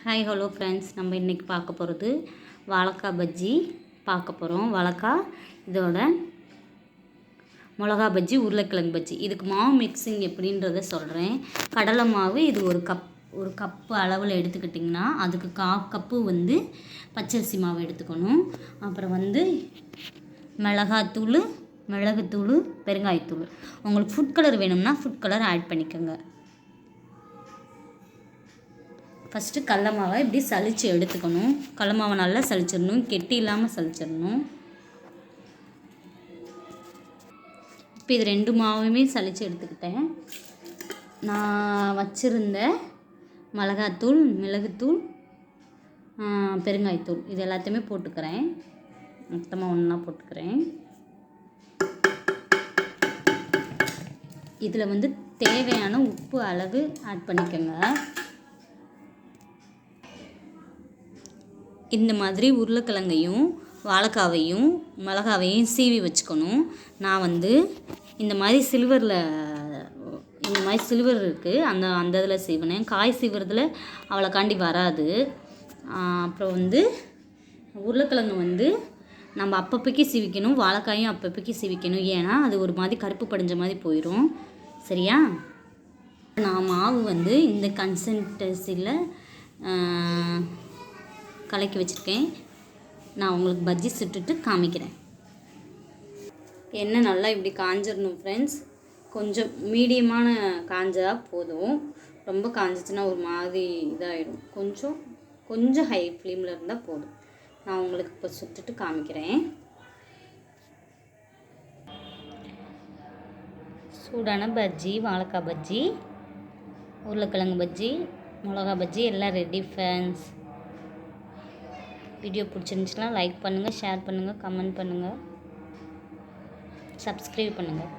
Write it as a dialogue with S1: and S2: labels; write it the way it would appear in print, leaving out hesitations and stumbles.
S1: Hi hello friends, நம்ம இன்றைக்கி பார்க்க போகிறது வாழைக்காய் பஜ்ஜி பார்க்க போகிறோம். வாழைக்காய் இதோட மிளகா பஜ்ஜி, உருளைக்கிழங்கு பஜ்ஜி. இதுக்கு மாவு மிக்சிங் எப்படின்றத சொல்கிறேன். கடலை மாவு இது ஒரு கப்பு அளவில் எடுத்துக்கிட்டிங்கன்னா அதுக்கு 1/4 கப்பு பச்சரிசி மாவு எடுத்துக்கணும். அப்புறம் மிளகுத்தூள், பெருங்காயத்தூள். உங்களுக்கு ஃபுட் கலர் வேணும்னா ஃபுட் கலர் ஆட் பண்ணிக்கோங்க. ஃபஸ்ட்டு கடல மாவை இப்படி சலித்து எடுத்துக்கணும். கடல மாவை நல்லா சலிச்சிடணும், கெட்டி இல்லாமல் சலிச்சிடணும். இப்போ இது 2 மாவுமே சலித்து எடுத்துக்கிட்டேன். நான் வச்சுருந்த மிளகாத்தூள், மிளகுத்தூள், பெருங்காயத்தூள் இது எல்லாத்தையுமே போட்டுக்கிறேன். மொத்தமாக ஒன்றா போட்டுக்கிறேன். இதில் தேவையான உப்பு அளவு ஆட் பண்ணிக்கோங்க. இந்த மாதிரி உருளைக்கிழங்கையும் வாழைக்காவையும் மிளகாவையும் சீவி வச்சுக்கணும். நான் இந்த மாதிரி சில்வர் இருக்குது, அந்த இதில் சீவினேன். காய் சீவுறதுல அவ்வளோக்காண்டி வராது. அப்புறம் உருளைக்கிழங்கு நம்ம அப்பப்போக்கி சீவிக்கணும், வாழைக்காயும் அப்பப்போக்கி சீவிக்கணும். ஏன்னா அது ஒரு மாதிரி கருப்பு படிஞ்ச மாதிரி போயிடும். சரியா? நான் மாவு இந்த கன்சிஸ்டன்சியில் கலக்கி வச்சுருக்கேன். நான் உங்களுக்கு பஜ்ஜி சுட்டுட்டு காமிக்கிறேன். எண்ணெய் நல்லா இப்படி காஞ்சிடணும் ஃப்ரெண்ட்ஸ். கொஞ்சம் மீடியமான காஞ்சா போதும். ரொம்ப காஞ்சிச்சுன்னா ஒரு மாதிரி இதாகிடும். கொஞ்சம் ஹை ஃப்ளேமில் இருந்தால் போதும். நான் உங்களுக்கு இப்போ சுட்டுட்டு காமிக்கிறேன். சூடான பஜ்ஜி, வாழைக்காய் பஜ்ஜி, உருளைக்கிழங்கு பஜ்ஜி, மிளகா பஜ்ஜி எல்லாம் ரெடி ஃப்ரெண்ட்ஸ். வீடியோ பிடிச்சிருந்துச்சுன்னா லைக் பண்ணுங்கள், ஷேர் பண்ணுங்கள், கமெண்ட் பண்ணுங்கள், சப்ஸ்கிரைப் பண்ணுங்கள்.